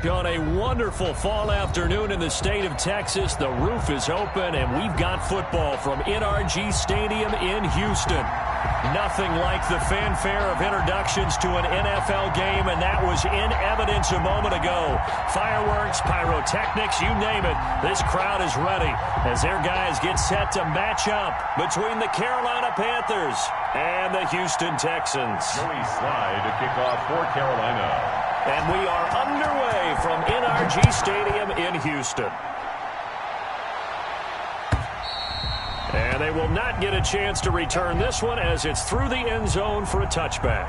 On a wonderful fall afternoon in the state of Texas, the roof is open, and we've got football from NRG Stadium in Houston. Nothing like the fanfare of introductions to an NFL game, and that was in evidence a moment ago. Fireworks, pyrotechnics, you name it. This crowd is ready as their guys get set to match up between the Carolina Panthers and the Houston Texans. Joey Slye to kick off for Carolina. And we are underway from NRG Stadium in Houston. And they will not get a chance to return this one as it's through the end zone for a touchback.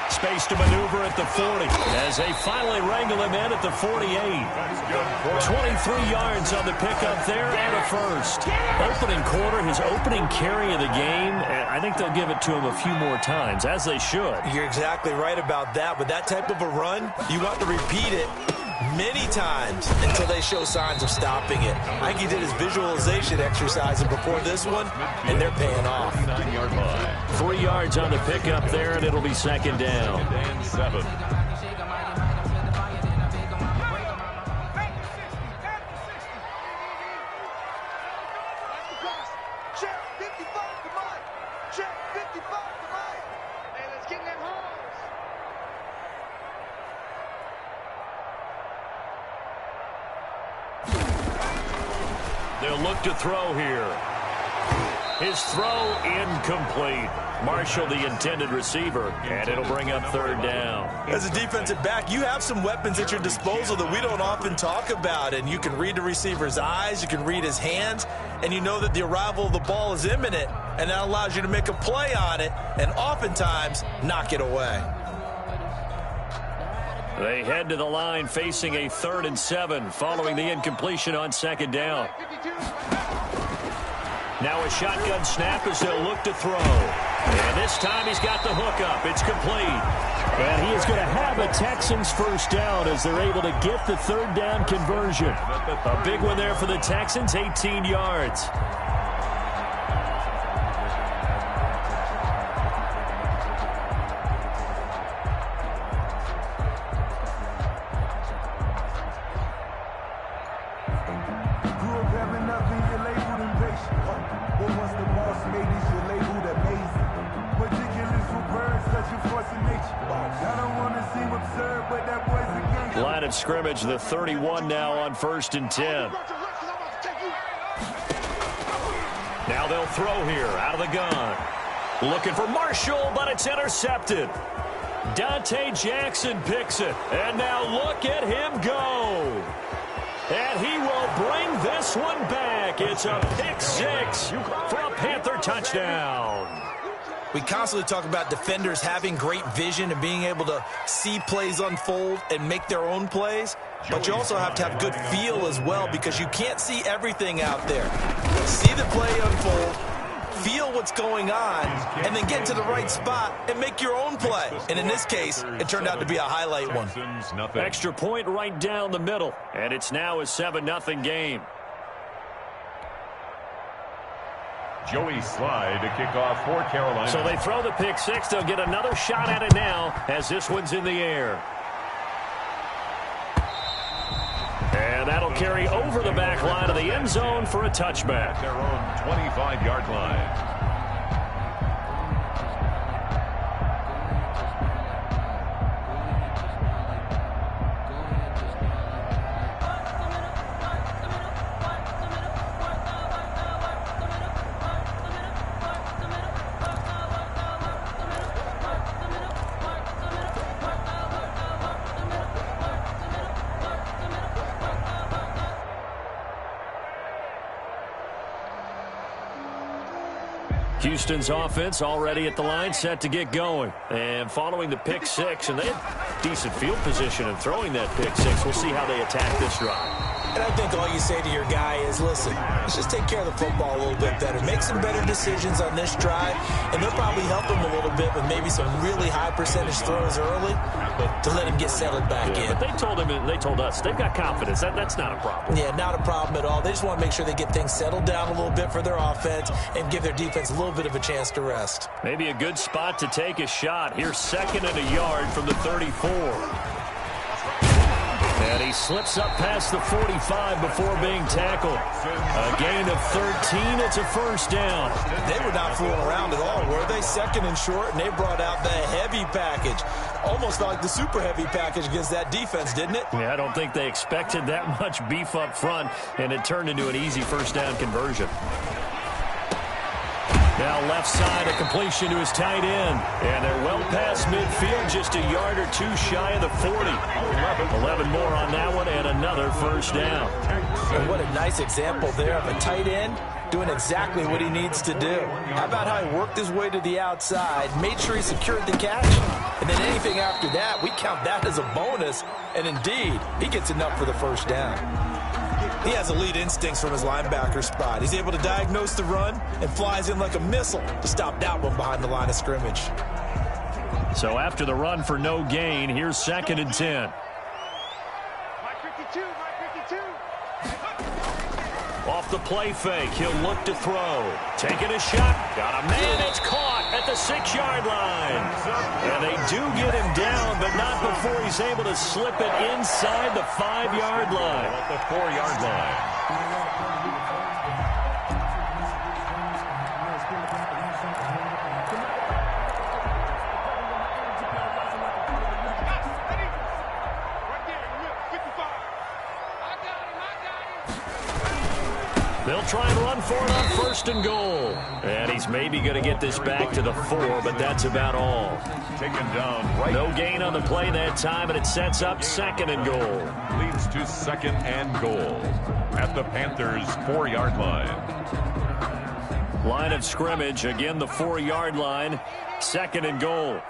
Space to maneuver at the 40 as they finally wrangle him in at the 48. 23 yards on the pickup there and a first. Opening quarter, his opening carry of the game, and I think they'll give it to him a few more times, as they should. You're exactly right about that. With that type of a run, you want to repeat it many times until they show signs of stopping it. I think he did his visualization exercises before this one, and they're paying off. 9-yard line. 3 yards on the pickup there, and it'll be second down. And 7. They'll look to throw here. His throw incomplete. Marshall, the intended receiver, and it'll bring up third down. As a defensive back, you have some weapons at your disposal that we don't often talk about, and you can read the receiver's eyes, you can read his hands, and you know that the arrival of the ball is imminent, and that allows you to make a play on it and oftentimes knock it away. They head to the line facing a 3rd and 7 following the incompletion on second down. Now a shotgun snap as they'll look to throw. And this time he's got the hook up. It's complete. And he is going to have a Texans first down as they're able to get the third down conversion. A big one there for the Texans, 18 yards. Line of scrimmage, the 31 now on 1st and 10. Now they'll throw here out of the gun. Looking for Marshall, but it's intercepted. Dante Jackson picks it. And now look at him go. And he will bring this one back. It's a pick six for a Panther touchdown. We constantly talk about defenders having great vision and being able to see plays unfold and make their own plays. But you also have to have good feel as well because you can't see everything out there. See the play unfold, feel what's going on, and then get to the right spot and make your own play. And in this case, it turned out to be a highlight one. Extra point right down the middle, and it's now a 7-0 game. Joey Slye to kick off for Carolina. So they throw the pick six. They'll get another shot at it now as this one's in the air. And that'll carry over the back line of the end zone for a touchback. Their own 25-yard line. Houston's offense already at the line, set to get going. And following the pick six, and they had decent field position in throwing that pick six. We'll see how they attack this drive. And I think all you say to your guy is, listen, let's just take care of the football a little bit better. Make some better decisions on this drive, and they'll probably help him a little bit with maybe some really high percentage throws early to let him get settled back in. But they told us, they've got confidence. That's not a problem. Yeah, not a problem at all. They just want to make sure they get things settled down a little bit for their offense and give their defense a little bit of a chance to rest. Maybe a good spot to take a shot. Here's 2nd and a yard from the 34. And he slips up past the 45 before being tackled. A gain of 13. It's a first down. They were not fooling around at all, were they? 2nd and short, and they brought out the heavy package. Almost like the super heavy package against that defense, didn't it? Yeah, I don't think they expected that much beef up front, and it turned into an easy first down conversion. Now left side, a completion to his tight end. And they're well past midfield, just a yard or two shy of the 40. 11 more on that one, and another first down. And what a nice example there of a tight end doing exactly what he needs to do. How about how he worked his way to the outside, made sure he secured the catch, and then anything after that, we count that as a bonus. And indeed, he gets enough for the first down. He has elite instincts from his linebacker spot. He's able to diagnose the run and flies in like a missile to stop that one behind the line of scrimmage. So after the run for no gain, here's 2nd and 10. Off the play fake, he'll look to throw. Taking a shot, got a man, it's caught at the 6-yard line. And they do get him down, but not before he's able to slip it inside the 5-yard line. At the 4-yard line. They'll try and run for it on 1st and goal. And he's maybe going to get this back to the 4, but that's about all. Taken down right. No gain on the play that time, and it sets up 2nd and goal. Leads to 2nd and goal at the Panthers' 4-yard line. Line of scrimmage, again the 4-yard line, 2nd and goal.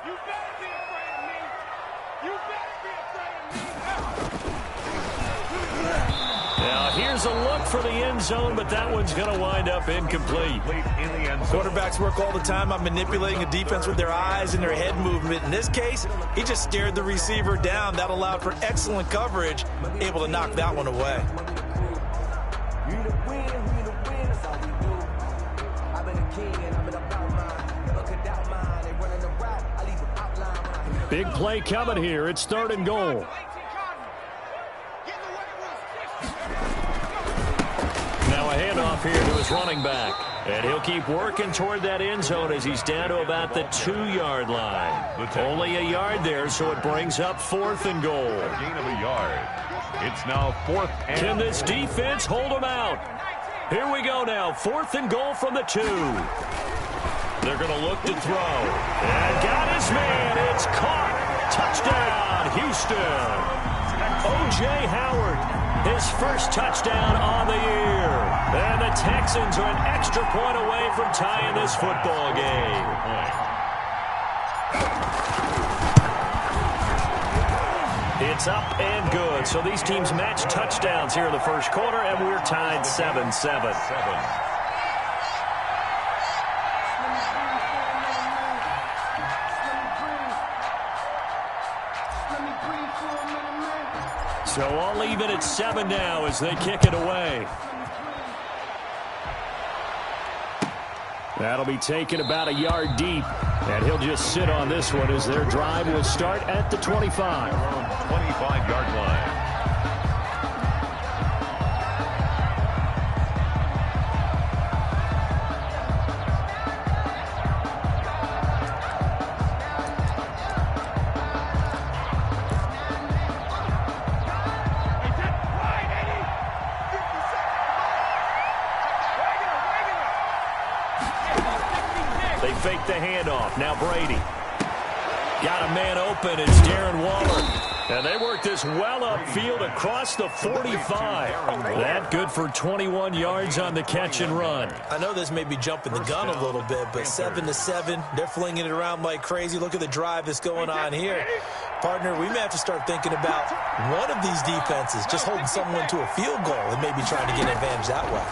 Now here's a look for the end zone, but that one's going to wind up incomplete. Quarterbacks work all the time on manipulating a defense with their eyes and their head movement. In this case, he just stared the receiver down. That allowed for excellent coverage, able to knock that one away. Big play coming here. It's 3rd and goal. Now a handoff here to his running back. And he'll keep working toward that end zone as he's down to about the 2-yard line. Only a yard there, so it brings up 4th and goal. A gain of a yard. It's now 4th and... Can this defense hold him out? Here we go now. 4th and goal from the 2. They're going to look to throw. And got his man. It's caught. Touchdown, Houston. O.J. Howard, his first touchdown on the year. And the Texans are an extra point away from tying this football game. It's up and good. So these teams match touchdowns here in the first quarter, and we're tied 7-7. So I'll leave it at 7 now as they kick it away. That'll be taken about a yard deep. And he'll just sit on this one as their drive will start at the 25. 25-yard line. They fake the handoff. Now Brady. Got a man open. It's Darren Waller. And they work this well upfield across the 45. That good for 21 yards on the catch and run. I know this may be jumping the gun a little bit, but 7-7, they're flinging it around like crazy. Look at the drive that's going on here. Partner, we may have to start thinking about one of these defenses just holding someone to a field goal and maybe trying to get an advantage that way.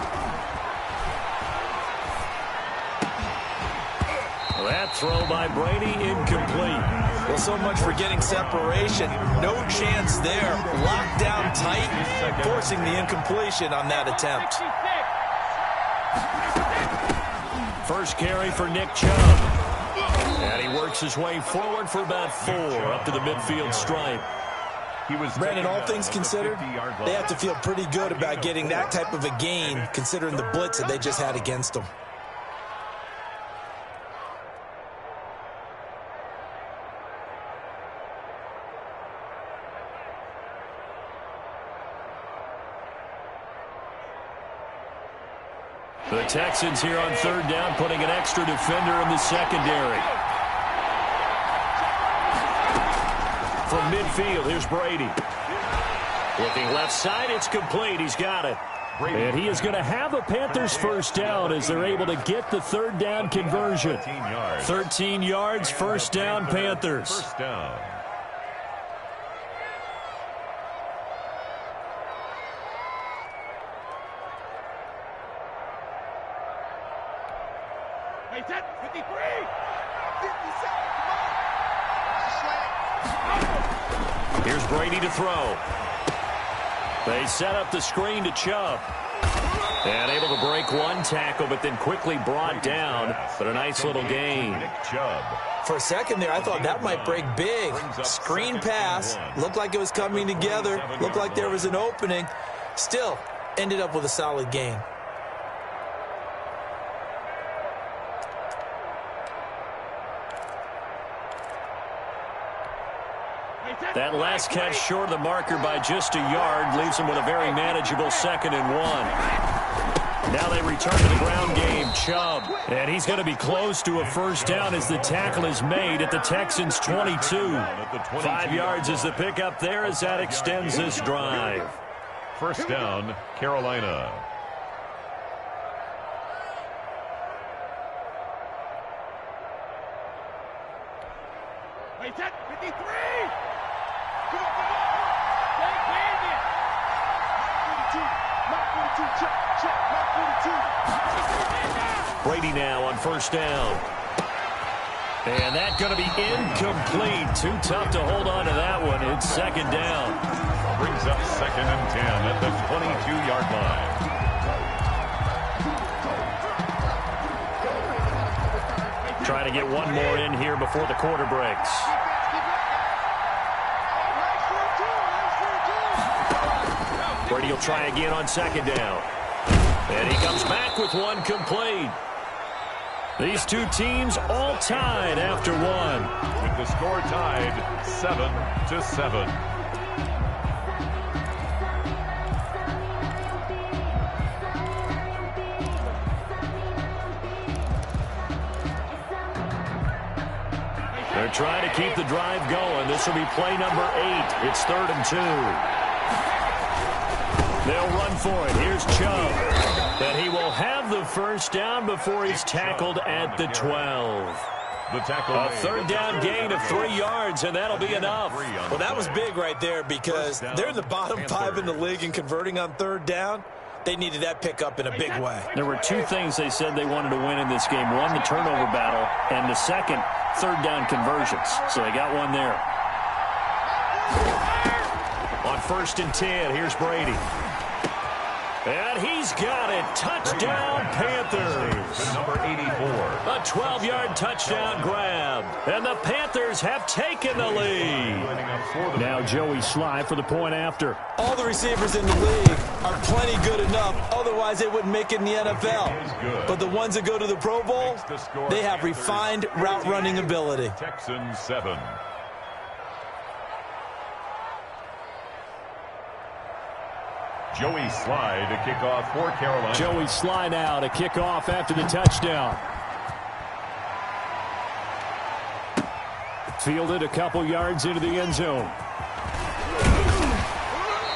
That throw by Brady incomplete. Well, so much for getting separation. No chance there. Locked down tight, forcing the incompletion on that attempt. First carry for Nick Chubb. And he works his way forward for about 4 up to the midfield stripe. Brandon, all things considered, they have to feel pretty good about getting that type of a gain considering the blitz that they just had against them. The Texans here on 3rd down, putting an extra defender in the secondary. From midfield, here's Brady. Looking left side, it's complete. He's got it. And he is going to have a Panthers first down as they're able to get the 3rd down conversion. 13 yards, first down, Panthers. First down. Here's Brady to throw. They set up the screen to Chubb. And able to break one tackle, but then quickly brought down. But a nice little gain. For a second there, I thought that might break big. Screen pass. Looked like it was coming together. Looked like there was an opening. Still, ended up with a solid gain. That last catch short of the marker by just a yard leaves him with a very manageable 2nd and 1. Now they return to the ground game. Chubb. And he's going to be close to a first down as the tackle is made at the Texans' 22. 5 yards is the pickup there as that extends this drive. First down, Carolina. Wait, 53! Brady now on first down. And that's going to be incomplete. Too tough to hold on to that one. It's 2nd down. Brings up 2nd and 10 at the 22-yard line. Trying to get one more in here before the quarter breaks. Brady will try again on 2nd down. And he comes back with one complete. These two teams all tied after one. With the score tied 7-7. They're trying to keep the drive going. This will be play number 8. It's 3rd and 2. They'll run for it. Here's Chubb. And he will have the first down before he's tackled at the 12. A 3rd down gain of 3 yards, and that'll be enough. Well, that was big right there because they're in the bottom 5 in the league in converting on 3rd down. They needed that pickup in a big way. There were 2 things they said they wanted to win in this game. One, the turnover battle, and the second, 3rd down conversions. So they got one there. On 1st and 10, here's Brady. And he's got it. Touchdown, Panthers. Number 84. A 12-yard touchdown grab. And the Panthers have taken the lead. Now Joey Sly for the point after. All the receivers in the league are plenty good enough. Otherwise, they wouldn't make it in the NFL. But the ones that go to the Pro Bowl, they have refined route running ability. Texans 7. Joey Sly to kick off for Carolina. Joey Sly now to kick off after the touchdown. Fielded a couple yards into the end zone.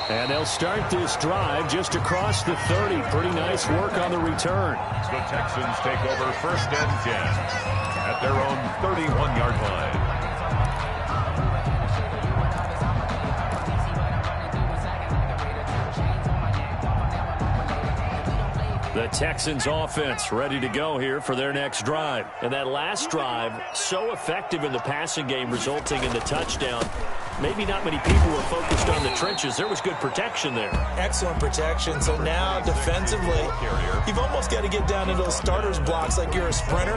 And they'll start this drive just across the 30. Pretty nice work on the return. The Texans take over 1st and 10 at their own 31-yard line. The Texans offense ready to go here for their next drive. And that last drive, so effective in the passing game, resulting in the touchdown. Maybe not many people were focused on the trenches. There was good protection there. Excellent protection. So now defensively, you've almost got to get down to those starters blocks like you're a sprinter.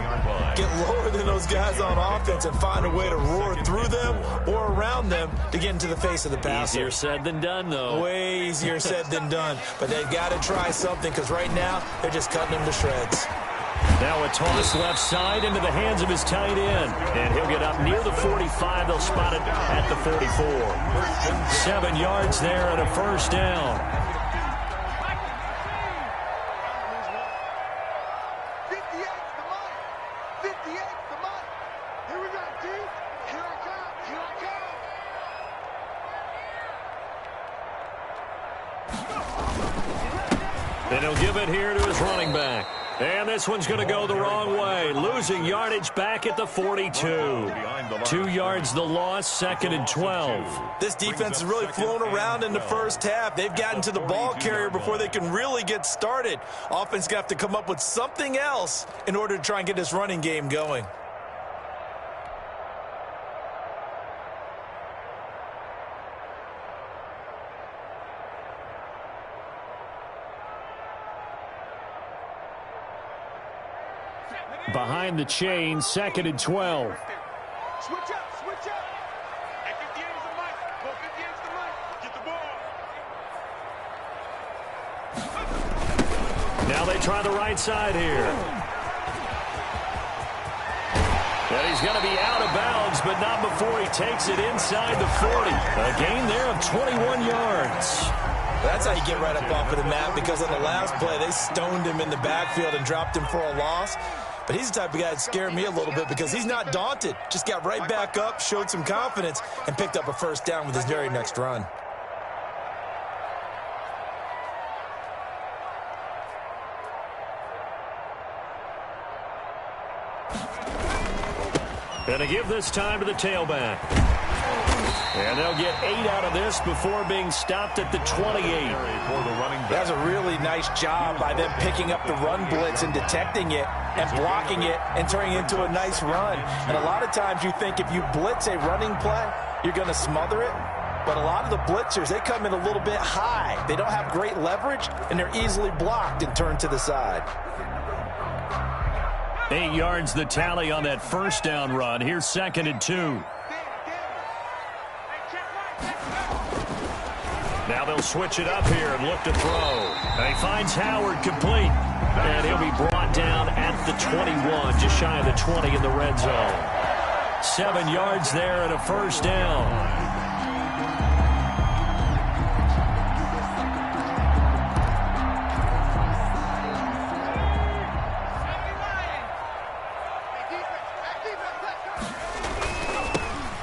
Get lower than those guys on offense and find a way to roar through them or around them to get into the face of the passer. Easier said than done, though. Way easier said than done. But they've got to try something because right now they're just cutting them to shreds. Now a toss left side into the hands of his tight end. And he'll get up near the 45. They'll spot it at the 44. 7 yards there and a first down. And he'll give it here to his running back. And this one's going to go the wrong way. Losing yardage back at the 42. 2 yards the loss, 2nd and 12. This defense has really flown around in the first half. They've gotten to the ball carrier before they can really get started. Offense got to come up with something else in order to try and get this running game going. Behind the chain, 2nd and 12. Switch up, switch up. At 58 is the mic. Go 58 is the mic. Get the ball. Now they try the right side here. And he's going to be out of bounds, but not before he takes it inside the 40. A gain there of 21 yards. That's how you get right up off of the mat, because on the last play, they stoned him in the backfield and dropped him for a loss. But he's the type of guy that scared me a little bit because he's not daunted. Just got right back up, showed some confidence, and picked up a first down with his very next run. And to give this time to the tailback. And they'll get 8 out of this before being stopped at the 28. That's a really nice job by them picking up the run blitz and detecting it and blocking it and turning it into a nice run. And a lot of times you think if you blitz a running play, you're going to smother it. But a lot of the blitzers, they come in a little bit high. They don't have great leverage, and they're easily blocked and turned to the side. 8 yards the tally on that first down run. Here's 2nd and 2. Now they'll switch it up here and look to throw. And he finds Howard complete. And he'll be brought down at the 21, just shy of the 20 in the red zone. 7 yards there and a first down.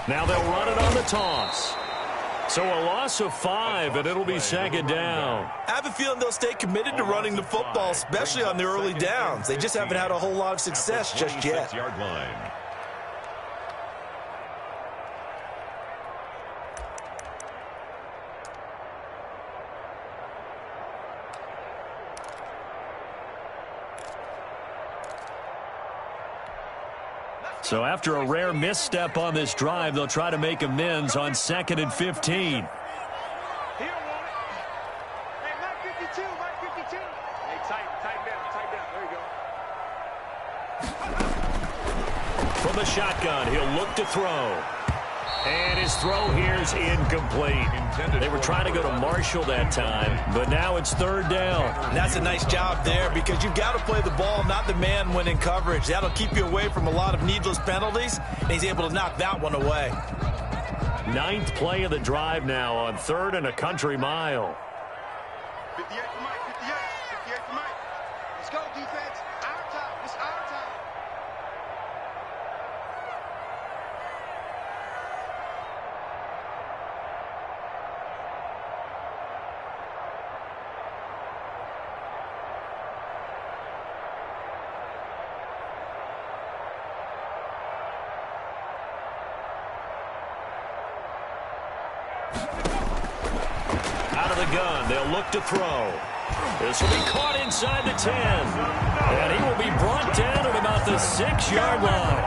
Now they'll run it on the toss. So a loss of 5, and it'll be 2nd down. I have a feeling they'll stay committed to running the football, especially on the early downs. They just haven't had a whole lot of success just yet. So after a rare misstep on this drive, they'll try to make amends on 2nd and 15. From the shotgun, he'll look to throw. And his throw here is incomplete. They were trying to go to Marshall that time, but now it's 3rd down. And that's a nice job there because you've got to play the ball, not the man when in coverage. That'll keep you away from a lot of needless penalties, and he's able to knock that one away. 9th play of the drive now on 3rd and a country mile. 58 for Mike, 58 for Mike. Let's go, defense. Our time. It's our time. the gun. They'll look to throw. This will be caught inside the 10. And he will be brought down at about the 6-yard line.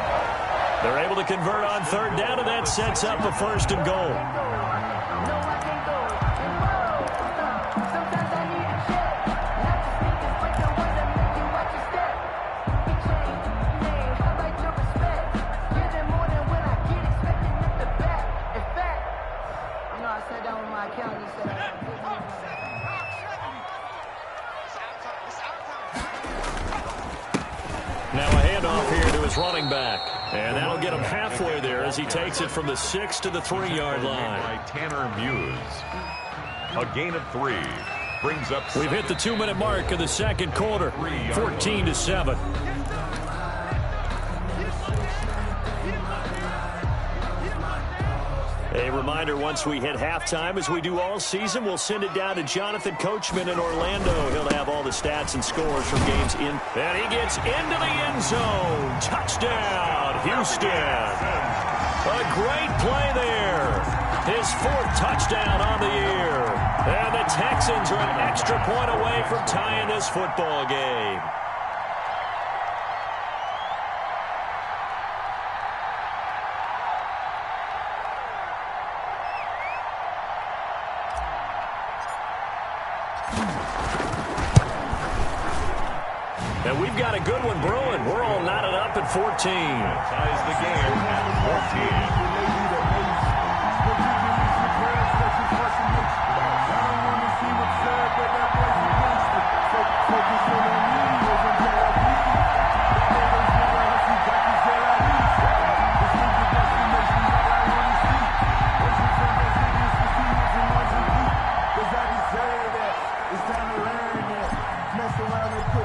They're able to convert on third down, and that sets up a first and goal. Now a handoff here to his running back. And that'll get him halfway there as he takes it from the 6 to the 3-yard line. By Tanner Muse. A gain of 3. Brings up. We've hit the 2-minute mark of the second quarter. 14-7. A reminder, once we hit halftime, as we do all season, we'll send it down to Jonathan Coachman in Orlando. He'll have all the stats and scores from games in. And he gets into the end zone. Touchdown, Houston. A great play there. His 4th touchdown on the year. And the Texans are an extra point away from tying this football game. And we've got a good one brewing. We're all knotted up at 14. Ties the game at 14.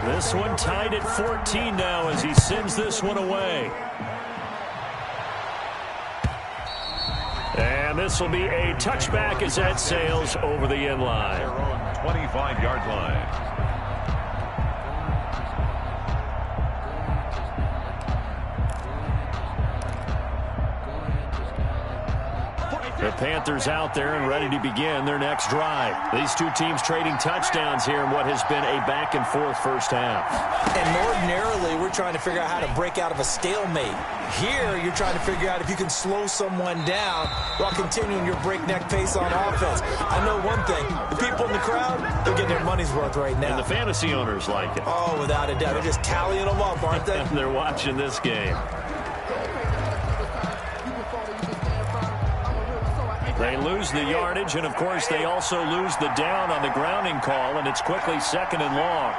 This one tied at 14 now as he sends this one away. And this will be a touchback as that sails over the end line. Their own 25-yard line. The Panthers out there and ready to begin their next drive. These two teams trading touchdowns here in what has been a back-and-forth first half. And ordinarily, we're trying to figure out how to break out of a stalemate. Here, you're trying to figure out if you can slow someone down while continuing your breakneck pace on offense. I know one thing. The people in the crowd, they're getting their money's worth right now. And the fantasy owners like it. Oh, without a doubt. They're just tallying them up, aren't they? They're watching this game. They lose the yardage, and, of course, they also lose the down on the grounding call, and it's quickly 2nd and long.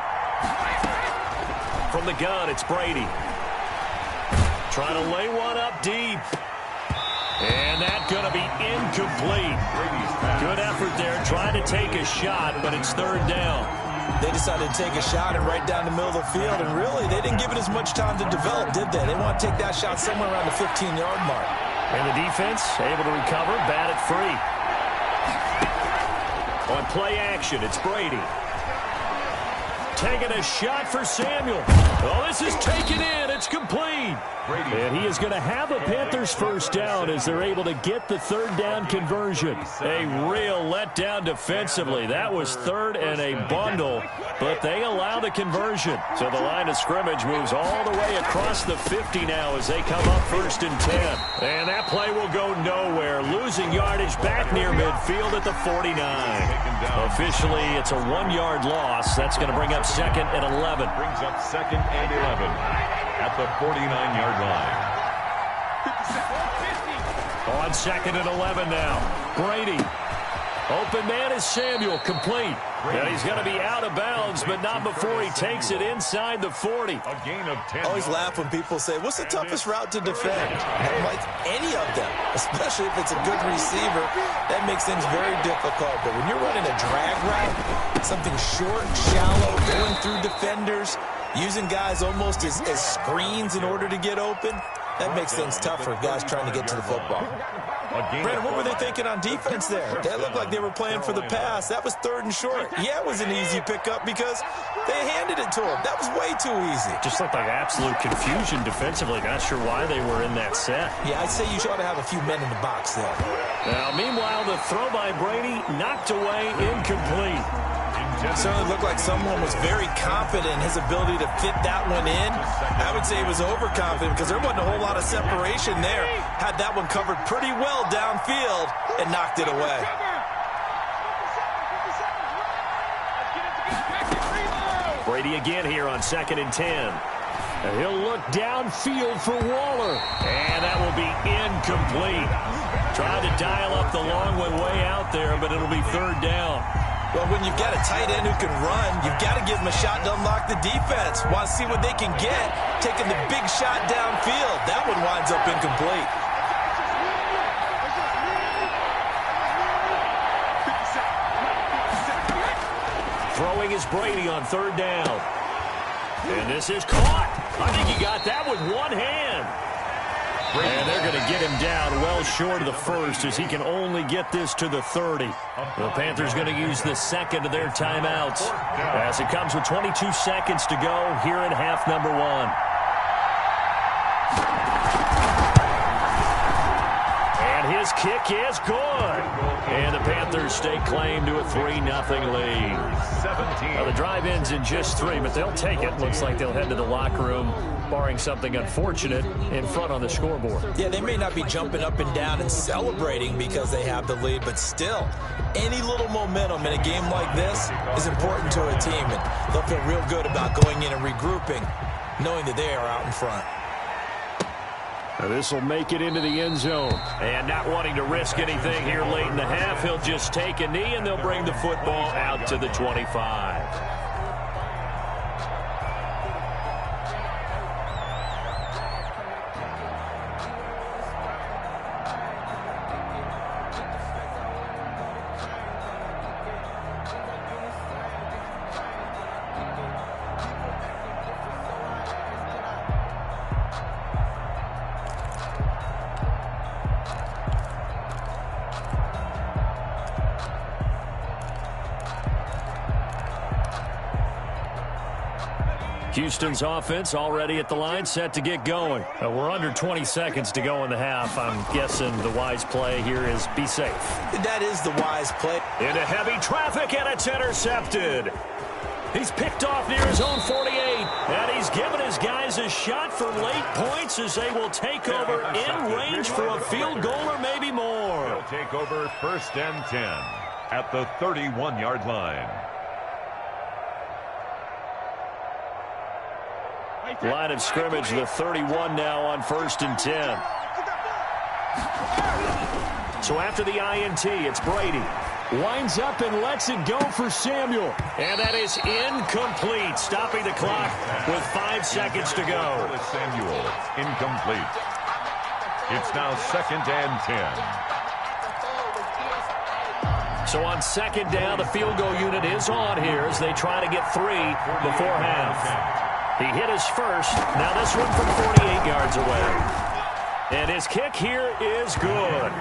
From the gun, it's Brady. Trying to lay one up deep. And that's going to be incomplete. Good effort there, trying to take a shot, but it's 3rd down. They decided to take a shot and right down the middle of the field, and really, they didn't give it as much time to develop, did they? They want to take that shot somewhere around the 15-yard mark. And the defense able to recover, bat it free. On play action, it's Brady. Taking a shot for Samuel. Oh, this is taken in. It's complete. Brady. And he is going to have a Panthers first down as they're able to get the 3rd down conversion. A real letdown defensively. That was 3rd and a bundle, but they allow the conversion. So the line of scrimmage moves all the way across the 50 now as they come up 1st and 10. And that play will go nowhere. Losing yardage back near midfield at the 49. Officially, it's a 1-yard loss. That's going to bring up 2nd and 11. Brings up 2nd and 11 at the 49-yard line. On 2nd and 11 now. Brady. Open man is Samuel, complete. And he's going to be out of bounds, but not before he takes it inside the 40. A gain of 10. I always laugh when people say, what's the toughest route to defend? I'm like, any of them, especially if it's a good receiver, that makes things very difficult. But when you're running a drag route, something short, shallow, going through defenders, using guys almost as screens in order to get open, that makes things tough for guys trying to get to the football. Brandon, what were they thinking on defense there? They looked like they were playing for the pass. That was 3rd and short. Yeah, it was an easy pickup because they handed it to him. That was way too easy. Just looked like absolute confusion defensively. Not sure why they were in that set. Yeah, I'd say you ought to have a few men in the box there. Now, meanwhile, the throw by Brady knocked away, incomplete. It certainly looked like someone was very confident in his ability to fit that one in. I would say he was overconfident because there wasn't a whole lot of separation there. Had that one covered pretty well downfield and knocked it away. Brady again here on 2nd and 10. And he'll look downfield for Waller. And that will be incomplete. Tried to dial up the long one way out there, but it'll be 3rd down. Well, when you've got a tight end who can run, you've got to give him a shot to unlock the defense. Want to see what they can get, taking the big shot downfield. That one winds up incomplete. Throwing is Brady on 3rd down. And this is caught. I think he got that with one hand. And they're going to get him down well short of the first as he can only get this to the 30. The Panthers going to use the second of their timeouts as it comes with 22 seconds to go here in half number 1. And his kick is good. And the Panthers stake claim to a 3-0 lead. Now, the drive ends in just 3, but they'll take it. Looks like they'll head to the locker room, barring something unfortunate, in front on the scoreboard. Yeah, they may not be jumping up and down and celebrating because they have the lead, but still, any little momentum in a game like this is important to a team, and they'll feel real good about going in and regrouping, knowing that they are out in front. Now this will make it into the end zone. And not wanting to risk anything here late in the half, he'll just take a knee, and they'll bring the football out to the 25. Houston's offense already at the line, set to get going. We're under 20 seconds to go in the half. I'm guessing the wise play here is be safe. That is the wise play. Into heavy traffic, and it's intercepted. He's picked off near his own 48, and he's given his guys a shot for late points as they will take over in range for a field goal or maybe more. They'll take over 1st and 10 at the 31-yard line. Line of scrimmage, the 31 now on 1st and 10. So after the INT, it's Brady. Winds up and lets it go for Samuel. And that is incomplete, stopping the clock with 5 seconds to go. Samuel, incomplete. It's now 2nd and 10. So on 2nd down, the field goal unit is on here as they try to get 3 before half. He hit his first. Now this one from 48 yards away. And his kick here is good.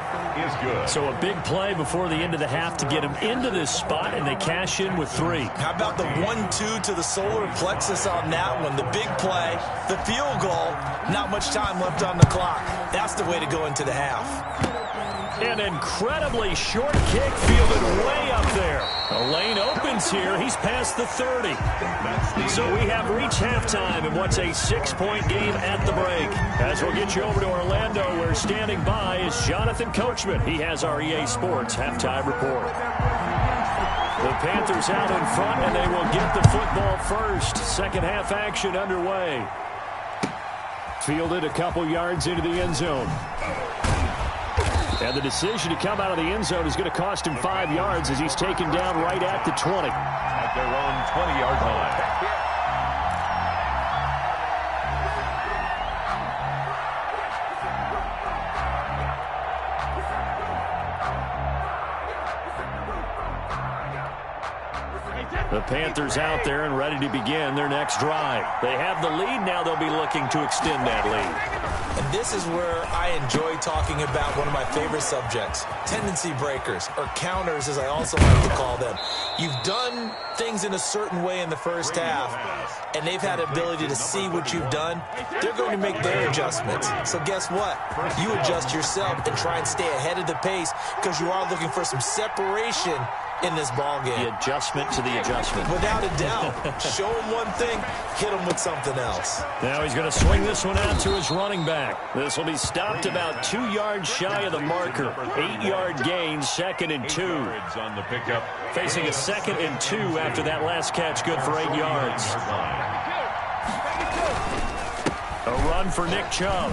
So a big play before the end of the half to get him into this spot, and they cash in with 3. How about the 1-2 to the solar plexus on that one? The big play, the field goal, not much time left on the clock. That's the way to go into the half. An incredibly short kick fielded way up there. A lane opens here. He's past the 30. So we have reached halftime in what's a 6-point game at the break. As we'll get you over to Orlando, where standing by is Jonathan Coachman. He has our EA Sports halftime report. The Panthers out in front, and they will get the football first. Second half action underway. Fielded a couple yards into the end zone. And the decision to come out of the end zone is going to cost him 5 yards as he's taken down right at the 20. At their own 20-yard line. The Panthers out there and ready to begin their next drive. They have the lead. Now they'll be looking to extend that lead. And this is where I enjoy talking about one of my favorite subjects, tendency breakers, or counters as I also like to call them. You've done things in a certain way in the first half, and they've had the ability to see what you've done. They're going to make their adjustments. So guess what? You adjust yourself and try and stay ahead of the pace because you are looking for some separation in this ball game. The adjustment to the adjustment. Without a doubt. Show him one thing, hit him with something else. Now he's going to swing this one out to his running back. This will be stopped about 2 yards shy of the marker. 8-yard gain, 2nd and 2. On the pickup. Facing a 2nd and 2 after that last catch, good for 8 yards. A run for Nick Chubb.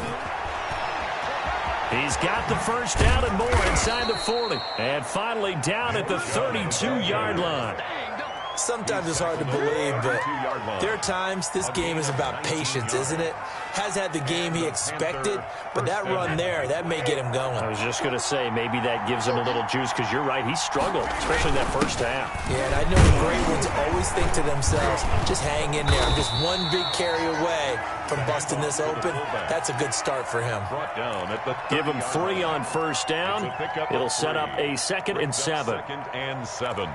He's got the first down and more inside the 40. And finally down at the 32-yard line. Sometimes it's hard to believe, but there are times this game is about patience, isn't it? Has had the game he expected, but that run there, that may get him going. I was just going to say, maybe that gives him a little juice, because you're right, he struggled, especially that first half. Yeah, and I know the great ones always think to themselves, just hang in there. I'm just one big carry away from busting this open. That's a good start for him. Give him 3 on first down. It'll set up a 2nd and 7. 2nd and 7.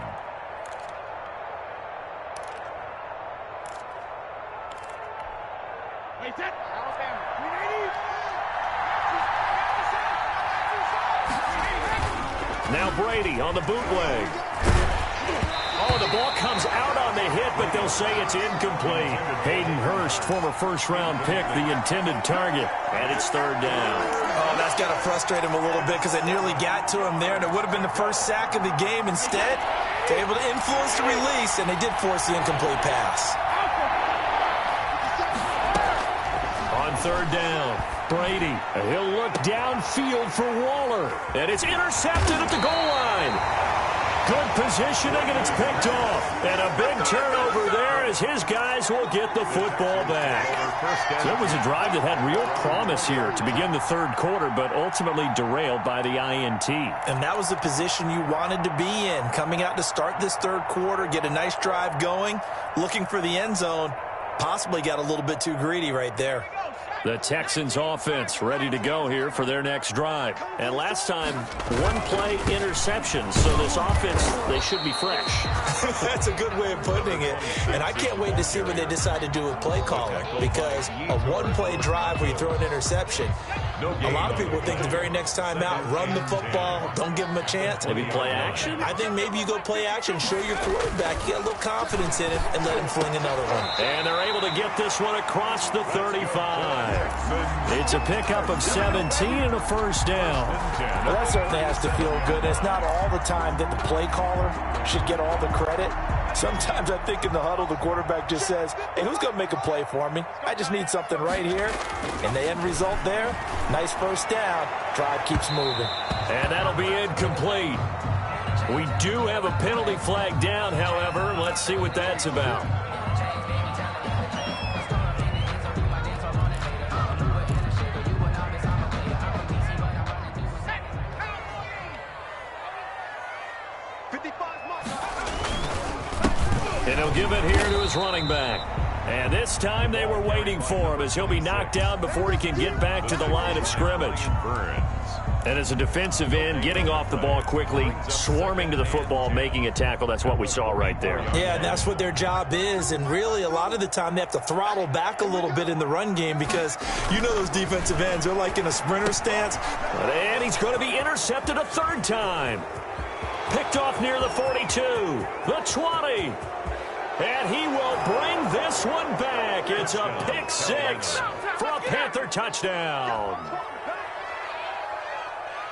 Now Brady on the bootleg. Oh, the ball comes out on the hit, but they'll say it's incomplete. Hayden Hurst, former first-round pick, the intended target, and it's 3rd down. Oh, that's got to frustrate him a little bit because it nearly got to him there, and it would have been the first sack of the game. Instead, they're able to influence the release, and they did force the incomplete pass. On 3rd down, Brady. He'll look downfield for Waller, and it's intercepted at the goal line. Good positioning, and it's picked off. And a big turnover there as his guys will get the football back. So it was a drive that had real promise here to begin the 3rd quarter, but ultimately derailed by the INT. And that was the position you wanted to be in, coming out to start this 3rd quarter, get a nice drive going, looking for the end zone. Possibly got a little bit too greedy right there. The Texans offense ready to go here for their next drive. And last time, 1-play interception. So this offense, they should be fresh. That's a good way of putting it. And I can't wait to see what they decide to do with play calling. Because a 1-play drive where you throw an interception, a lot of people think the very next time out, run the football, don't give them a chance. Maybe play action? I think maybe you go play action, show your quarterback, you get a little confidence in it, and let him fling another one. And they're able to get this one across the 35. It's a pickup of 17 and a first down. Well, that certainly has to feel good. It's not all the time that the play caller should get all the credit. Sometimes I think in the huddle, the quarterback just says, hey, who's going to make a play for me? I just need something right here. And the end result there, nice first down. Drive keeps moving. And that'll be incomplete. We do have a penalty flag down, however. Let's see what that's about. And he'll give it here to his running back. And this time they were waiting for him as he'll be knocked down before he can get back to the line of scrimmage. And as a defensive end, getting off the ball quickly, swarming to the football, making a tackle, that's what we saw right there. Yeah, and that's what their job is. And really, a lot of the time, they have to throttle back a little bit in the run game because you know those defensive ends, they're like in a sprinter stance. And he's going to be intercepted a 3rd time. Picked off near the 42, the 20. And he will bring this one back. It's a pick 6 for a Panther touchdown.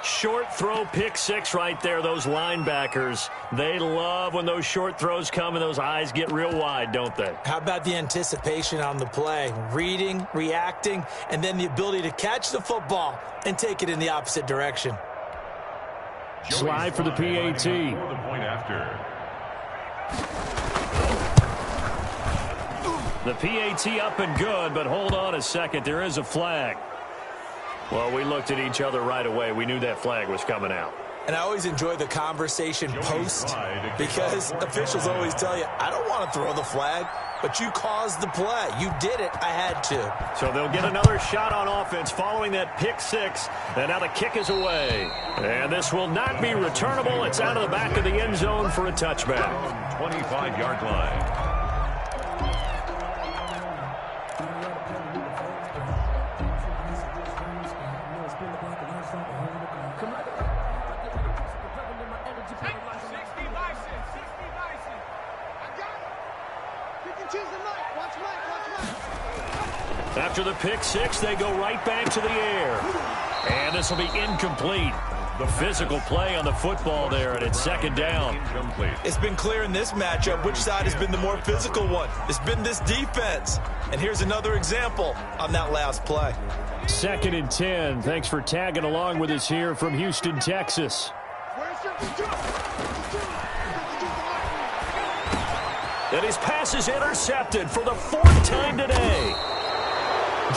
Short throw, pick 6 right there. Those linebackers, they love when those short throws come and those eyes get real wide, don't they? How about the anticipation on the play? Reading, reacting, and then the ability to catch the football and take it in the opposite direction. Slide for the PAT. The point after. The PAT up and good, but hold on a second. There is a flag. Well, we looked at each other right away. We knew that flag was coming out. And I always enjoy the conversation post because officials always tell you, I don't want to throw the flag, but you caused the play. You did it. I had to. So they'll get another shot on offense following that pick six. And now the kick is away. And this will not be returnable. It's out of the back of the end zone for a touchback. 25-yard line. After the pick six, they go right back to the air. And this will be incomplete. The physical play on the football there, and it's second down. It's been clear in this matchup which side has been the more physical one. It's been this defense. And here's another example on that last play. 2nd and 10. Thanks for tagging along with us here from Houston, Texas. And his pass is intercepted for the 4th time today.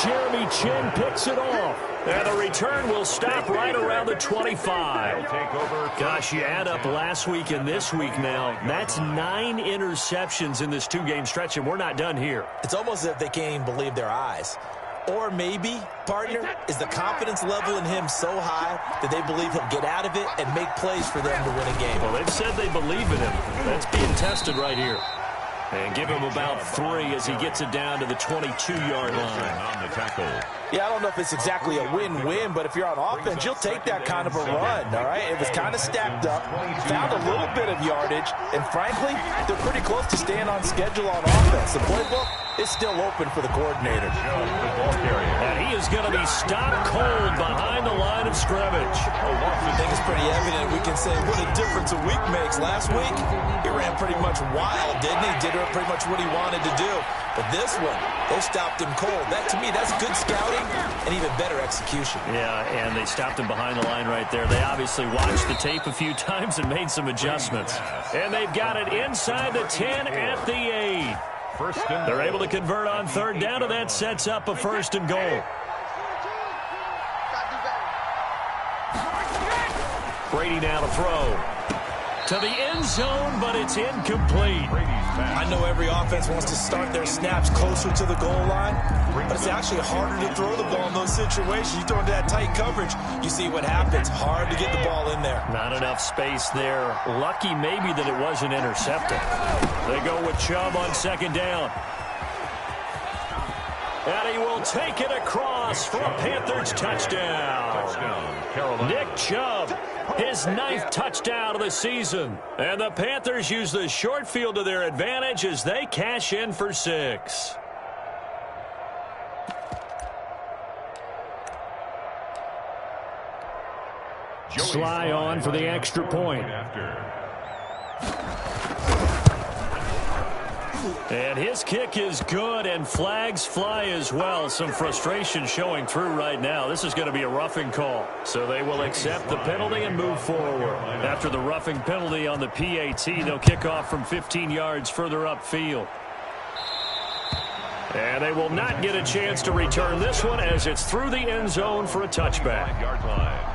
Jeremy Chin picks it off. And the return will stop right around the 25. Gosh, you add up last week and this week now. That's 9 interceptions in this 2-game stretch, and we're not done here. It's almost as if they can't even believe their eyes. Or maybe, partner, is the confidence level in him so high that they believe he'll get out of it and make plays for them to win a game. Well, they've said they believe in him. That's being tested right here. And give him about 3 as he gets it down to the 22-yard line. On the tackle. Yeah, I don't know if it's exactly a win-win, but if you're on offense, you'll take that kind of a run, all right? It was kind of stacked up, found a little bit of yardage, and frankly, they're pretty close to staying on schedule on offense. The playbook is still open for the coordinator. And he is going to be stopped cold behind the line of scrimmage. I think it's pretty evident. We can say what a difference a week makes. Last week, he ran pretty much wild, didn't he? Did pretty much what he wanted to do. But this one, they stopped him cold. That, to me, that's good scouting and even better execution. Yeah, and they stopped him behind the line right there. They obviously watched the tape a few times and made some adjustments. And they've got it inside the 10 at the 8. They're able to convert on 3rd down, and that sets up a 1st and goal. Brady now to throw. To the end zone, but it's incomplete. I know every offense wants to start their snaps closer to the goal line, but it's actually harder to throw the ball in those situations. You throw into that tight coverage, you see what happens. Hard to get the ball in there. Not enough space there. Lucky maybe that it wasn't intercepted. They go with Chubb on 2nd down. And he will take it across for a Panthers touchdown. Nick Chubb, his 9th touchdown of the season. And the Panthers use the short field to their advantage as they cash in for 6. Sly on for the extra point. And his kick is good, and flags fly as well. Some frustration showing through right now. This is going to be a roughing call. So they will accept the penalty and move forward. After the roughing penalty on the PAT, they'll kick off from 15 yards further upfield. And they will not get a chance to return this one as it's through the end zone for a touchback. Yard line.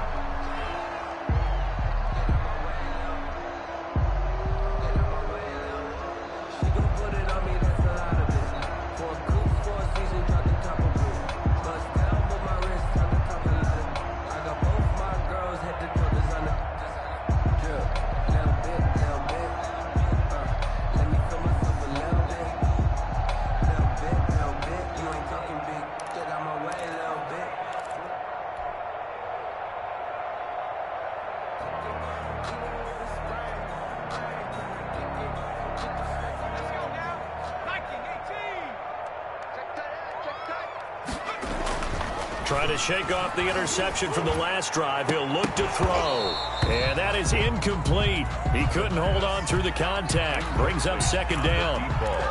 Trying to shake off the interception from the last drive. He'll look to throw. And that is incomplete. He couldn't hold on through the contact. Brings up 2nd down.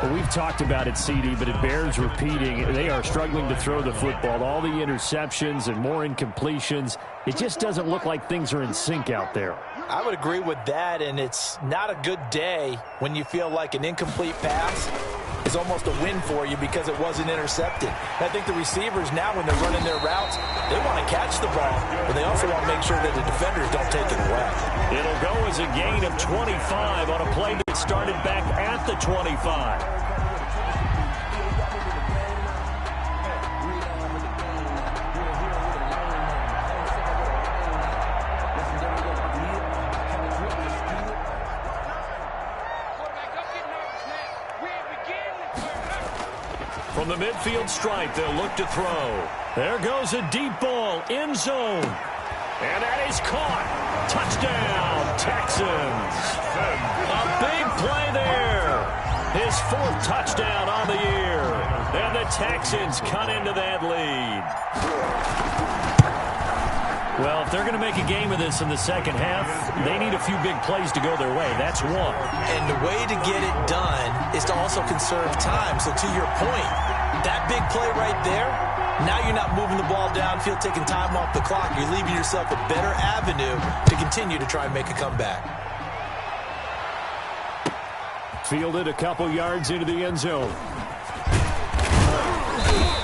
Well, we've talked about it, CD, but it bears repeating. They are struggling to throw the football. All the interceptions and more incompletions. It just doesn't look like things are in sync out there. I would agree with that, and it's not a good day when you feel like an incomplete pass is almost a win for you because it wasn't intercepted. I think the receivers now, when they're running their routes, they want to catch the ball, but they also want to make sure that the defenders don't take it away. It'll go as a gain of 25 on a play that started back at the 25. From the midfield stripe, they'll look to throw. There goes a deep ball, end zone. And that is caught. Touchdown, Texans. A big play there. His 4th touchdown on the year. And the Texans cut into that lead. Well, if they're going to make a game of this in the second half, they need a few big plays to go their way. That's one. And the way to get it done is to also conserve time. So to your point, that big play right there, now you're not moving the ball downfield, taking time off the clock. You're leaving yourself a better avenue to continue to try and make a comeback. Fielded a couple yards into the end zone.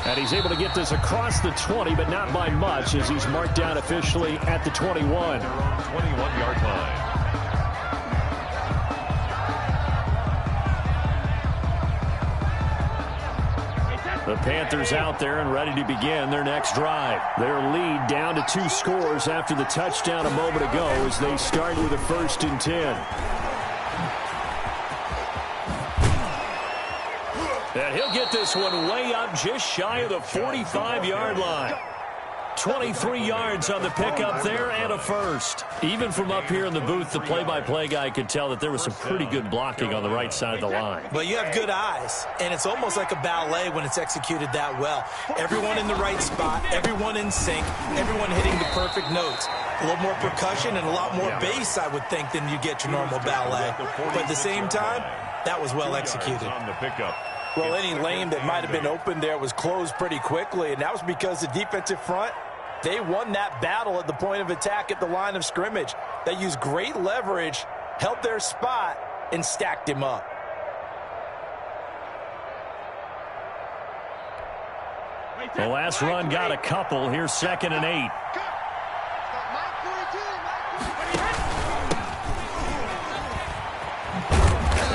And he's able to get this across the 20, but not by much, as he's marked down officially at the 21. 21-yard line. The Panthers out there and ready to begin their next drive. Their lead down to 2 scores after the touchdown a moment ago as they start with a 1st and 10. And he'll get this one way up just shy of the 45-yard line. 23 yards on the pickup there and a 1st. Even from up here in the booth, the play-by-play guy could tell that there was some pretty good blocking on the right side of the line. Well, you have good eyes, and it's almost like a ballet when it's executed that well. Everyone in the right spot, everyone in sync, everyone hitting the perfect notes. A little more percussion and a lot more bass, I would think, than you get your normal ballet. But at the same time, that was well executed. On the pickup. Well, any lane that might have been open there was closed pretty quickly, and that was because the defensive front, they won that battle at the point of attack at the line of scrimmage. They used great leverage, held their spot, and stacked him up. The last run got a couple. Here's 2nd and 8.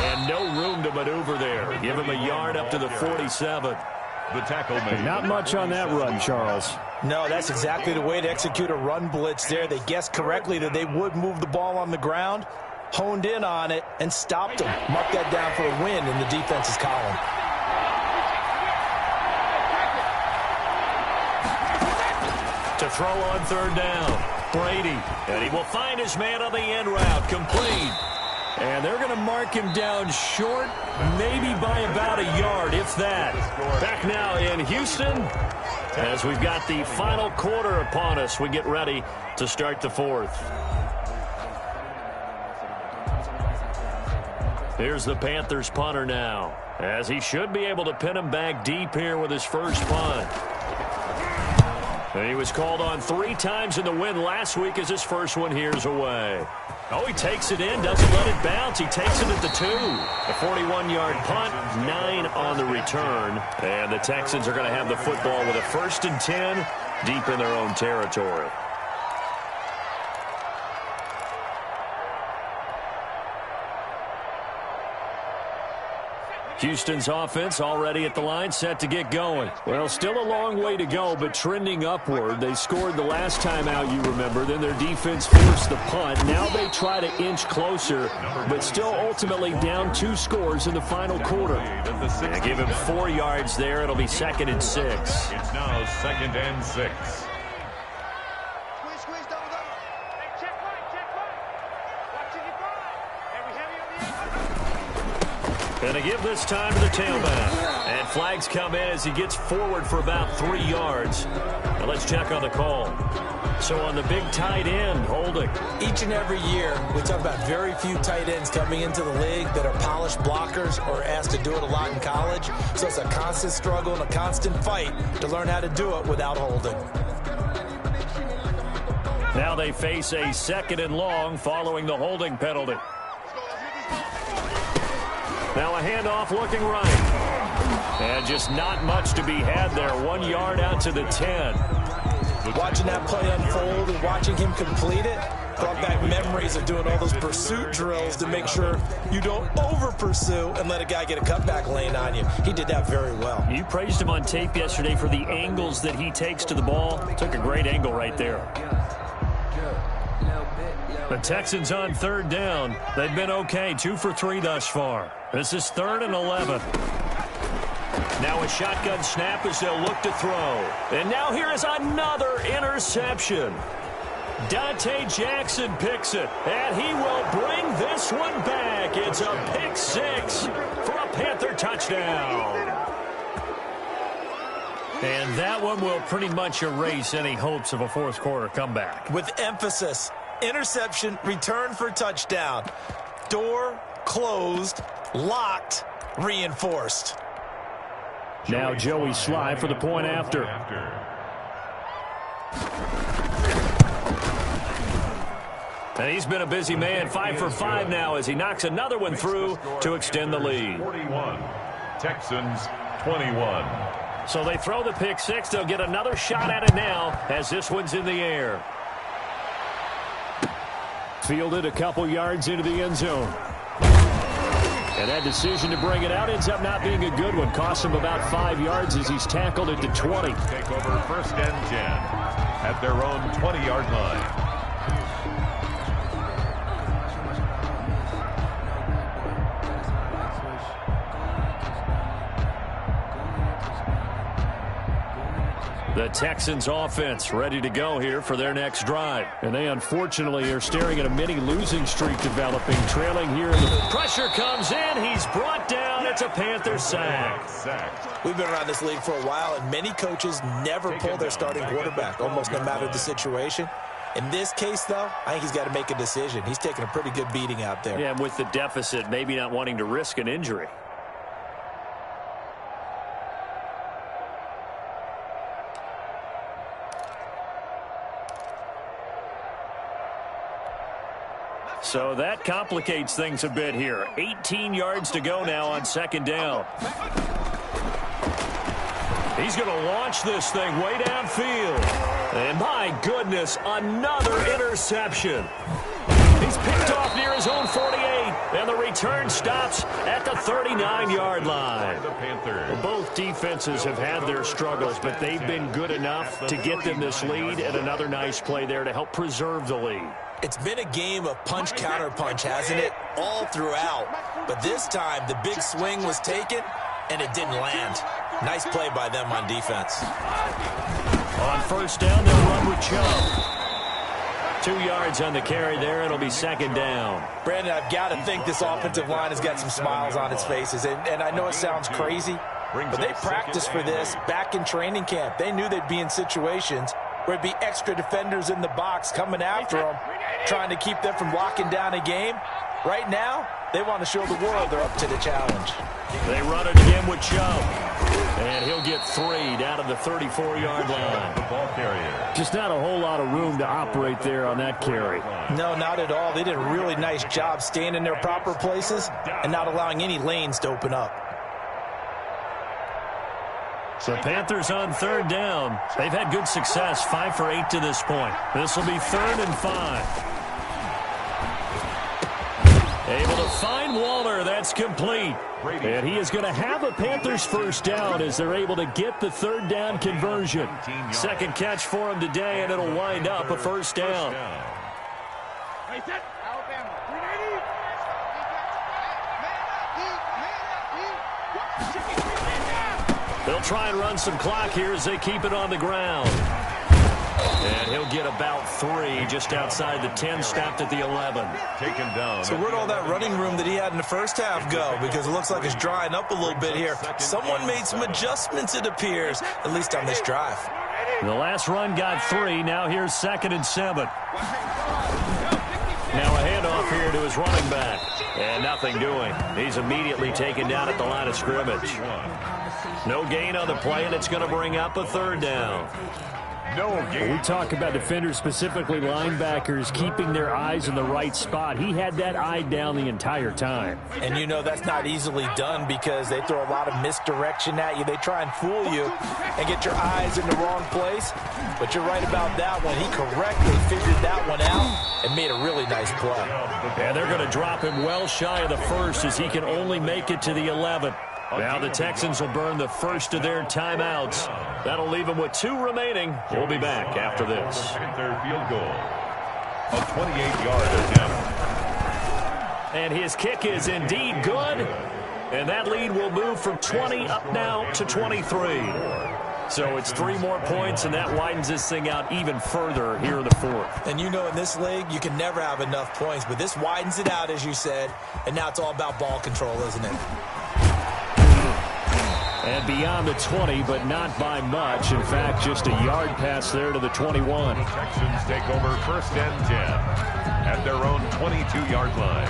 And no room to maneuver there. Give him a yard up to the 47. The tackle made. Not much on that run, Charles. No, that's exactly the way to execute a run blitz there. They guessed correctly that they would move the ball on the ground, honed in on it, and stopped them. Mark that down for a win in the defense's column. To throw on 3rd down, Brady. And he will find his man on the end route, complete. And they're going to mark him down short, maybe by about a yard, if that. Back now in Houston, as we've got the final quarter upon us, we get ready to start the 4th. Here's the Panthers punter now, as he should be able to pin him back deep here with his first punt. And he was called on 3 times in the win last week as his first one here's away. Oh, he takes it in, doesn't let it bounce. He takes it at the 2. The 41-yard punt, 9 on the return. And the Texans are going to have the football with a 1st and 10 deep in their own territory. Houston's offense already at the line, set to get going. Well, still a long way to go, but trending upward. They scored the last time out, you remember. Then their defense forced the punt. Now they try to inch closer, but still ultimately down 2 scores in the final quarter. And give him 4 yards there. It'll be 2nd and 6. It's now 2nd and 6. And to give this time to the tailback. And flags come in as he gets forward for about 3 yards. Now let's check on the call. So on the big tight end, holding. Each and every year, we talk about very few tight ends coming into the league that are polished blockers or asked to do it a lot in college. So it's a constant struggle and a constant fight to learn how to do it without holding. Now they face a 2nd and long following the holding penalty. Now a handoff looking right. And just not much to be had there. 1 yard out to the 10. Watching that play unfold and watching him complete it brought back memories of doing all those pursuit drills to make sure you don't over-pursue and let a guy get a cutback lane on you. He did that very well. You praised him on tape yesterday for the angles that he takes to the ball. Took a great angle right there. The Texans on 3rd down. They've been okay, 2 for 3 thus far. This is 3rd and 11. Now a shotgun snap as they'll look to throw. And now here is another interception. Dante Jackson picks it, and he will bring this one back. It's a pick 6 for a Panther touchdown. And that one will pretty much erase any hopes of a fourth quarter comeback. With emphasis, interception, return for touchdown. Door closed, locked, reinforced. Now Joey Sly for the point after. And he's been a busy man, 5 for 5 now as he knocks another one through to extend the lead. 41, Texans 21. So they throw the pick 6. They'll get another shot at it now as this one's in the air. Fielded a couple yards into the end zone. And that decision to bring it out ends up not being a good one. Cost him about 5 yards as he's tackled it to 20. Take over 1st and 10 at their own 20-yard line. The Texans offense ready to go here for their next drive. And they unfortunately are staring at a mini losing streak developing, trailing here. The pressure comes in. He's brought down. It's a Panther sack. We've been around this league for a while, and many coaches never pull their starting quarterback, almost no matter the situation. In this case, though, I think he's got to make a decision. He's taking a pretty good beating out there. Yeah, with the deficit, maybe not wanting to risk an injury. So that complicates things a bit here. 18 yards to go now on 2nd down. He's going to launch this thing way downfield. And my goodness, another interception. He's picked off near his own 48, and the return stops at the 39-yard line. Well, both defenses have had their struggles, but they've been good enough to get them this lead, and another nice play there to help preserve the lead. It's been a game of punch-counter-punch, hasn't it? All throughout. But this time, the big swing was taken, and it didn't land. Nice play by them on defense. On 1st down, they'll run with Chubb. 2 yards on the carry there. It'll be 2nd down. Brandon, I've got to think this offensive line has got some smiles on its faces. And I know it sounds crazy, but they practiced for this back in training camp. They knew they'd be in situations where it'd be extra defenders in the box coming after them, trying to keep them from locking down a game. Right now, they want to show the world they're up to the challenge. They run it again with Chubb. And he'll get 3 down to the 34-yard line. The ball carrier. Just not a whole lot of room to operate there on that carry. No, not at all. They did a really nice job staying in their proper places and not allowing any lanes to open up. So Panthers on 3rd down. They've had good success, 5 for 8 to this point. This will be 3rd and 5. Able to find Waller. That's complete. And he is going to have a Panthers 1st down as they're able to get the 3rd down conversion. 2nd catch for him today, and it'll wind up a 1st down. They'll try and run some clock here as they keep it on the ground. And he'll get about 3 just outside the 10, stopped at the 11. Taken down. So where'd all that running room that he had in the first half go? Because it looks like it's drying up a little bit here. Someone made some adjustments, it appears, at least on this drive. The last run got 3. Now here's 2nd and 7. Now a handoff here to his running back. And nothing doing. He's immediately taken down at the line of scrimmage. No gain on the play, and it's going to bring up a 3rd down. No game. We talk about defenders, specifically linebackers, keeping their eyes in the right spot. He had that eye down the entire time. And you know that's not easily done because they throw a lot of misdirection at you. They try and fool you and get your eyes in the wrong place. But you're right about that one. He correctly figured that one out and made a really nice play. And they're going to drop him well shy of the first as he can only make it to the 11. Now the Texans will burn the first of their timeouts. That'll leave them with 2 remaining. We'll be back after this. Panther field goal. A 28-yard attempt. And his kick is indeed good. And that lead will move from 20 up now to 23. So it's 3 more points, and that widens this thing out even further here in the 4th. And you know in this league, you can never have enough points, but this widens it out, as you said, and now it's all about ball control, isn't it? And beyond the 20, but not by much. In fact, just a yard pass there to the 21. The Texans take over first and 10 at their own 22-yard line.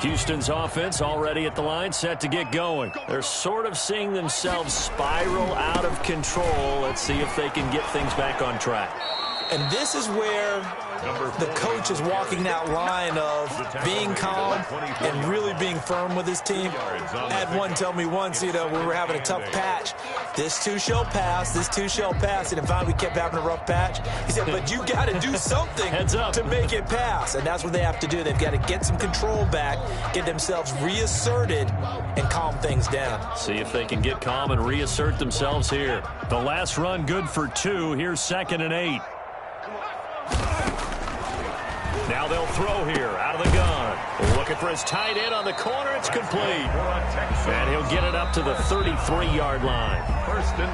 Houston's offense already at the line, set to get going. They're sort of seeing themselves spiral out of control. Let's see if they can get things back on track. And this is where the coach is walking that line of being calm and really being firm with his team. I had one tell me once, you know, we were having a tough patch. This too shall pass, this too shall pass. And finally we kept having a rough patch. He said, but you got to do something to make it pass. And that's what they have to do. They've got to get some control back, get themselves reasserted, and calm things down. See if they can get calm and reassert themselves here. The last run good for 2. Here's 2nd and 8. Now they'll throw here out of the gun. Looking for his tight end on the corner. It's complete. And he'll get it up to the 33-yard line.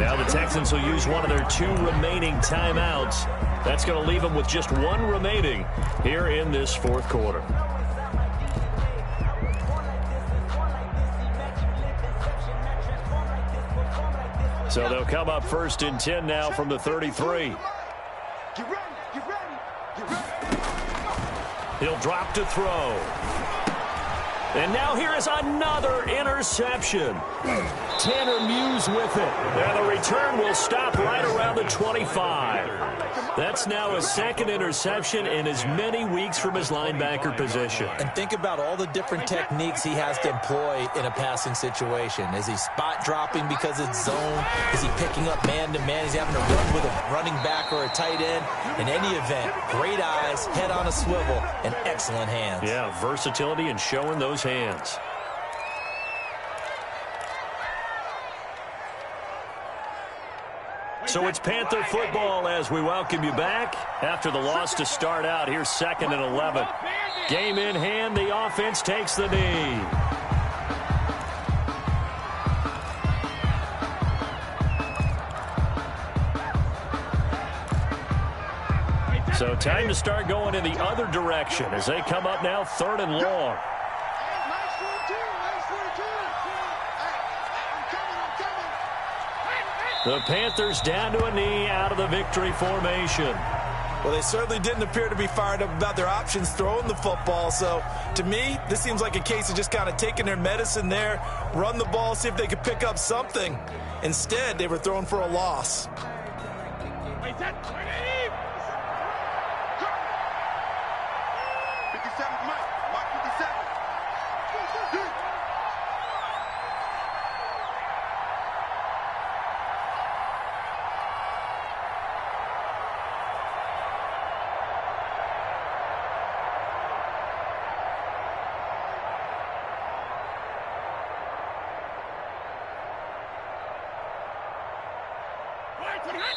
Now the Texans will use one of their 2 remaining timeouts. That's going to leave them with just 1 remaining here in this 4th quarter. So they'll come up 1st and 10 now from the 33. He'll drop to throw. And now here is another interception. Tanner Muse with it. And the return will stop right around the 25. That's now his 2nd interception in as many weeks from his linebacker position. And think about all the different techniques he has to employ in a passing situation. Is he spot dropping because it's zone? Is he picking up man-to-man? Is he having to run with a running back or a tight end? In any event, great eyes, head on a swivel, and excellent hands. Yeah, versatility and showing those hands. So it's Panther football as we welcome you back after the loss to start out. Here's 2nd and 11. Game in hand. The offense takes the knee. So time to start going in the other direction as they come up now 3rd and long. The Panthers down to a knee out of the victory formation. Well, they certainly didn't appear to be fired up about their options throwing the football. So, to me, this seems like a case of just kind of taking their medicine there, run the ball, see if they could pick up something. Instead, they were throwing for a loss. 57, Mark 57.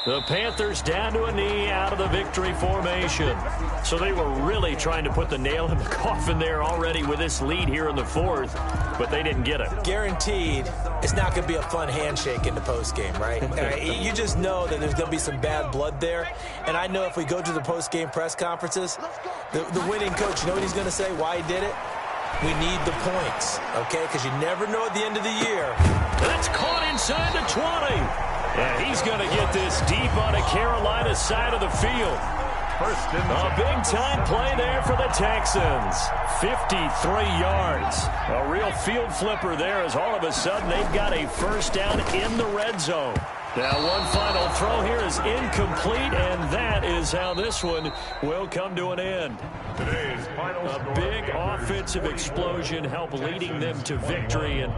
The Panthers down to a knee out of the victory formation. So they were really trying to put the nail in the coffin there already with this lead here in the 4th, but they didn't get it. Guaranteed, it's not going to be a fun handshake in the postgame, right? You just know that there's going to be some bad blood there. And I know if we go to the postgame press conferences, the winning coach, you know what he's going to say, why he did it? We need the points, okay? Because you never know at the end of the year. That's caught inside the 20. And he's going to get this deep on the Carolina side of the field. First and 10. A big-time play there for the Texans. 53 yards. A real field flipper there as all of a sudden they've got a first down in the red zone. Now one final throw here is incomplete, and that is how this one will come to an end. Today's final A big offensive explosion helped leading them to victory, and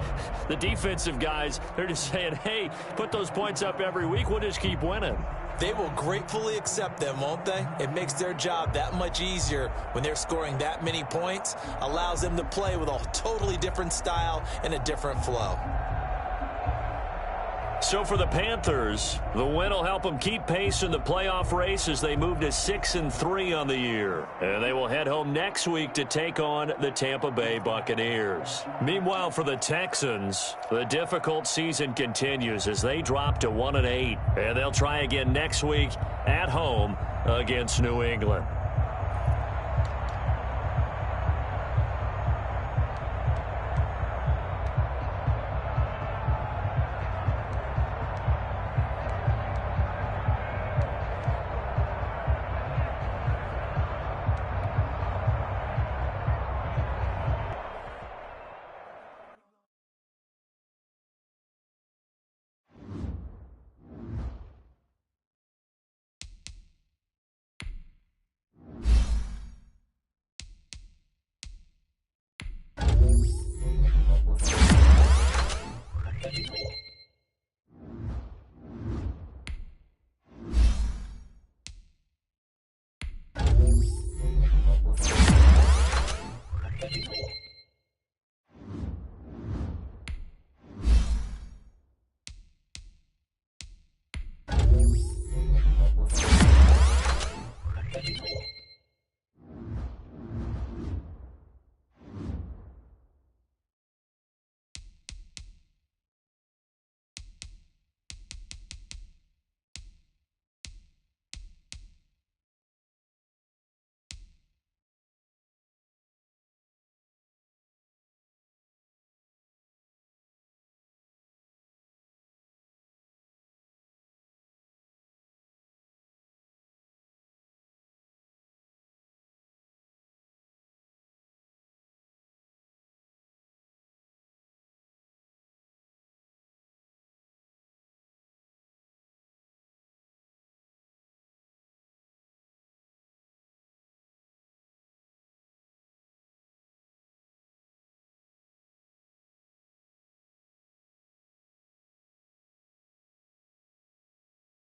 the defensive guys, they're just saying, hey, put those points up every week, we'll just keep winning. They will gratefully accept them, won't they? It makes their job that much easier when they're scoring that many points, allows them to play with a totally different style and a different flow. So for the Panthers, the win will help them keep pace in the playoff race as they move to 6-3 on the year. And they will head home next week to take on the Tampa Bay Buccaneers. Meanwhile, for the Texans, the difficult season continues as they drop to 1-8. And they'll try again next week at home against New England.